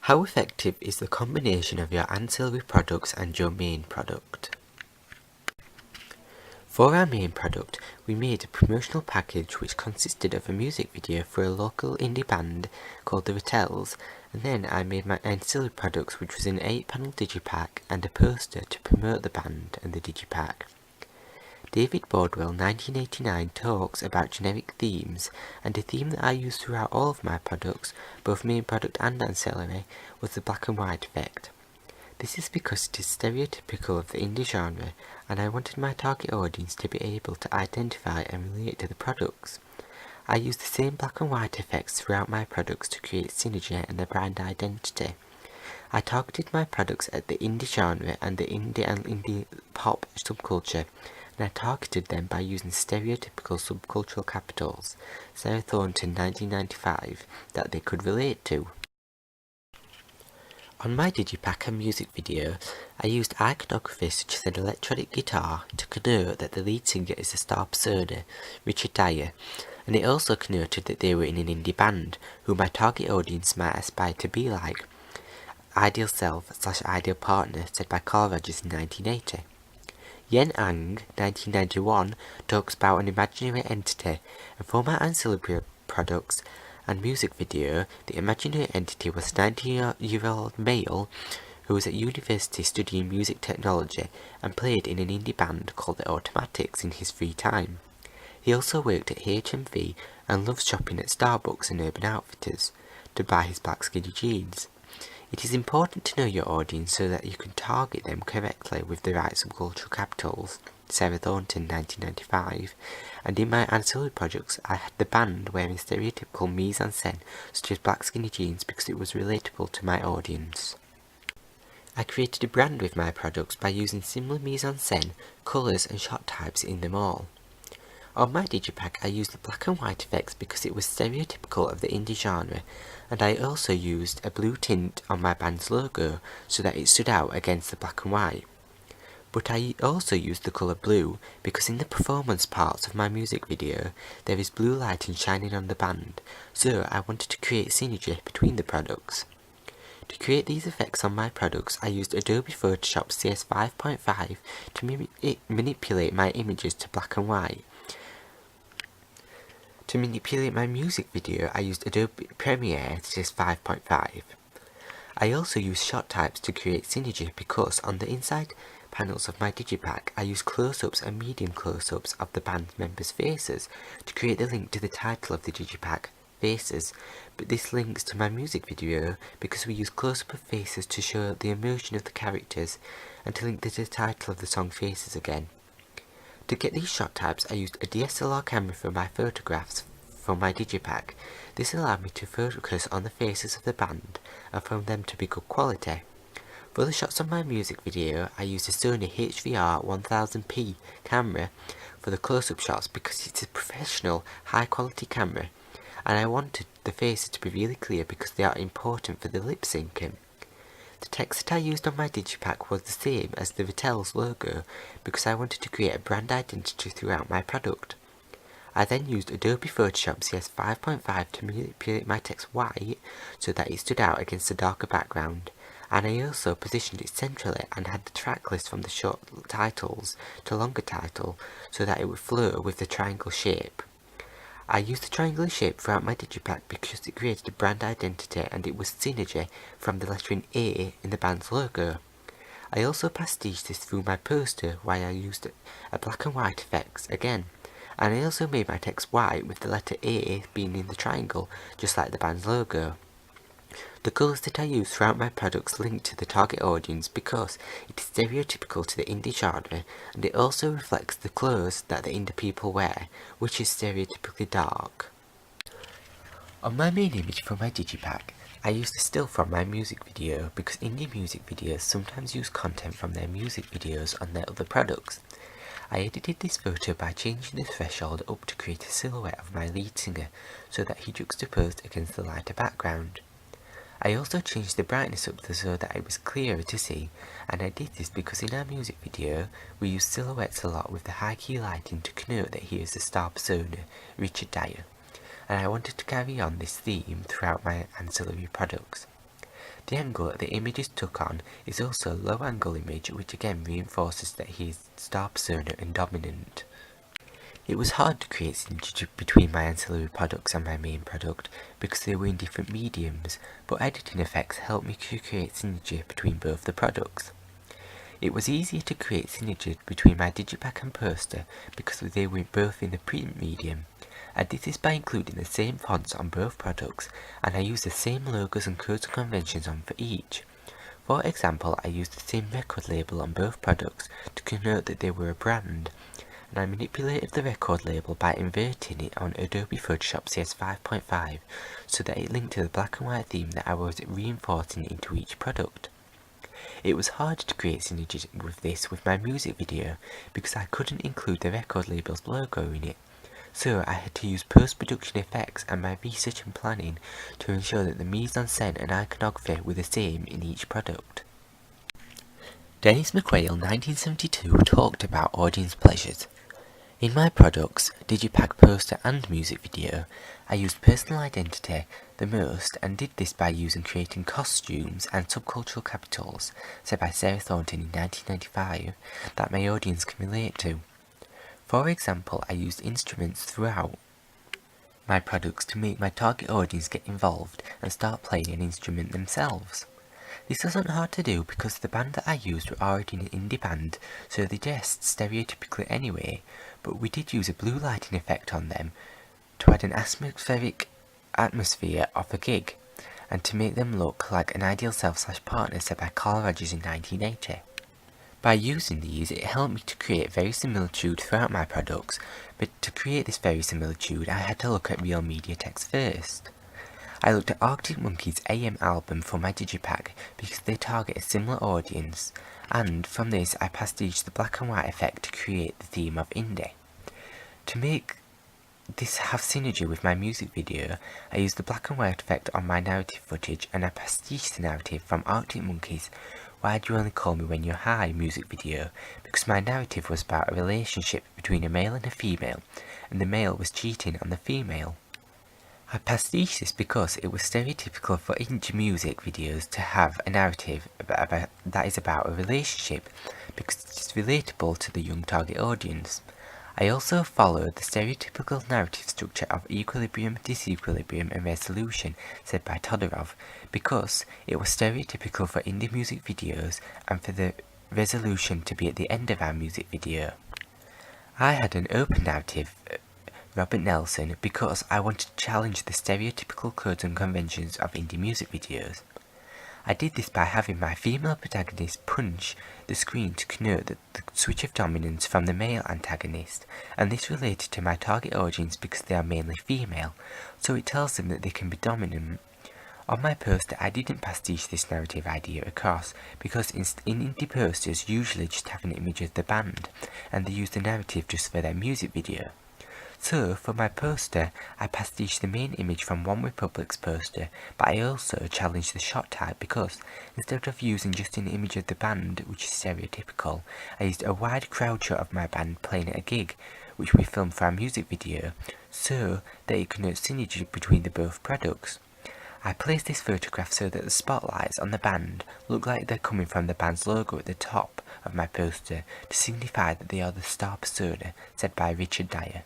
How effective is the combination of your ancillary products and your main product? For our main product, we made a promotional package which consisted of a music video for a local indie band called The Rattels, and then I made my ancillary products, which was an 8-panel digipack and a poster to promote the band and the digipack. David Bordwell 1989 talks about generic themes, and a theme that I used throughout all of my products, both main product and ancillary, was the black and white effect. This is because it is stereotypical of the indie genre, and I wanted my target audience to be able to identify and relate to the products. I used the same black and white effects throughout my products to create synergy and the brand identity. I targeted my products at the indie genre and the indie and indie pop subculture, and I targeted them by using stereotypical subcultural capitals, Sarah Thornton 1995, that they could relate to. On my digipack and music video, I used iconography such as an electronic guitar to connote that the lead singer is a star persona, Richard Dyer, and it also connoted that they were in an indie band, who my target audience might aspire to be like. Ideal self/ideal partner, said by Carl Rogers in 1980. Yen Ang, 1991, talks about an imaginary entity, and for my ancillary products and music video, the imaginary entity was a 19-year-old male who was at university studying music technology and played in an indie band called The Automatics in his free time. He also worked at HMV and loved shopping at Starbucks and Urban Outfitters to buy his black skinny jeans. It is important to know your audience so that you can target them correctly with the right subcultural capitals, Sarah Thornton 1995, and in my ancillary projects I had the band wearing stereotypical mise-en-scène such as black skinny jeans because it was relatable to my audience. I created a brand with my products by using similar mise-en-scène, colours and shot types in them all. On my digipack I used the black and white effects because it was stereotypical of the indie genre, and I also used a blue tint on my band's logo so that it stood out against the black and white. But I also used the colour blue because in the performance parts of my music video there is blue lighting shining on the band, so I wanted to create synergy between the products. To create these effects on my products, I used Adobe Photoshop CS 5.5 to manipulate my images to black and white. To manipulate my music video, I used Adobe Premiere CS 5.5. I also used shot types to create synergy because on the inside panels of my digipack, I used close-ups and medium close-ups of the band members' faces to create the link to the title of the digipack, Faces, but this links to my music video because we use close-up of faces to show the emotion of the characters and to link to the title of the song Faces again. To get these shot types, I used a DSLR camera for my photographs from my digipack. This allowed me to focus on the faces of the band and for them to be good quality. For the shots of my music video, I used a Sony HVR 1000p camera for the close-up shots because it's a professional, high-quality camera, and I wanted the faces to be really clear because they are important for the lip syncing. The text that I used on my digipack was the same as the Rattels logo because I wanted to create a brand identity throughout my product. I then used Adobe Photoshop CS 5.5 to manipulate my text white so that it stood out against the darker background, and I also positioned it centrally and had the track list from the short titles to longer title so that it would flow with the triangle shape. I used the triangular shape throughout my digipack because it created a brand identity and it was synergy from the lettering A in the band's logo. I also pastiched this through my poster where I used a black and white effects again, and I also made my text white with the letter A being in the triangle just like the band's logo. The colours that I use throughout my products link to the target audience because it is stereotypical to the indie genre, and it also reflects the clothes that the indie people wear, which is stereotypically dark. On my main image for my digipack, I used a still from my music video because indie music videos sometimes use content from their music videos on their other products. I edited this photo by changing the threshold up to create a silhouette of my lead singer so that he juxtaposed against the lighter background. I also changed the brightness up so that it was clearer to see, and I did this because in our music video we use silhouettes a lot with the high key lighting to connote that he is the star persona, Richard Dyer, and I wanted to carry on this theme throughout my ancillary products. The angle that the image is took on is also a low angle image, which again reinforces that he is star persona and dominant. It was hard to create synergy between my ancillary products and my main product because they were in different mediums, but editing effects helped me to create synergy between both the products. It was easier to create synergy between my digipack and poster because they were both in the print medium. I did this by including the same fonts on both products, and I used the same logos and codes and conventions on for each. For example, I used the same record label on both products to connote that they were a brand, and I manipulated the record label by inverting it on Adobe Photoshop CS 5.5 so that it linked to the black and white theme that I was reinforcing into each product. It was hard to create synergy with this with my music video because I couldn't include the record label's logo in it, so I had to use post-production effects and my research and planning to ensure that the mise-en-scène and iconography were the same in each product. Dennis McQuail, 1972, talked about audience pleasures. In my products, digipack, poster and music video, I used personal identity the most and did this by creating costumes and subcultural capitals, said by Sarah Thornton in 1995, that my audience can relate to. For example, I used instruments throughout my products to make my target audience get involved and start playing an instrument themselves. This wasn't hard to do because the band that I used were already an indie band, so they dressed stereotypically anyway, but we did use a blue lighting effect on them to add an atmospheric atmosphere of a gig, and to make them look like an ideal self/partner, said by Carl Rogers in 1980. By using these, it helped me to create verisimilitude throughout my products, but to create this verisimilitude I had to look at real media text first. I looked at Arctic Monkeys' AM album for my digipack because they target a similar audience, and from this I pastiched the black and white effect to create the theme of indie. To make this have synergy with my music video, I used the black and white effect on my narrative footage, and I pastiched the narrative from Arctic Monkeys' Why'd You Only Call Me When You're High music video, because my narrative was about a relationship between a male and a female, and the male was cheating on the female. I pastiched this because it was stereotypical for indie music videos to have a narrative that is about a relationship, because it is relatable to the young target audience. I also followed the stereotypical narrative structure of equilibrium, disequilibrium and resolution, said by Todorov, because it was stereotypical for indie music videos and for the resolution to be at the end of our music video. I had an open narrative, Robert Nelson, because I wanted to challenge the stereotypical codes and conventions of indie music videos. I did this by having my female protagonist punch the screen to connote the switch of dominance from the male antagonist, and this related to my target audience because they are mainly female, so it tells them that they can be dominant. On my poster I didn't pastiche this narrative idea across, because in indie posters usually just have an image of the band, and they use the narrative just for their music video. So, for my poster, I pastiched the main image from OneRepublic's poster, but I also challenged the shot type because, instead of using just an image of the band, which is stereotypical, I used a wide crowd shot of my band playing at a gig, which we filmed for our music video, so that it connotes synergy between the both products. I placed this photograph so that the spotlights on the band look like they're coming from the band's logo at the top of my poster to signify that they are the star persona, said by Richard Dyer.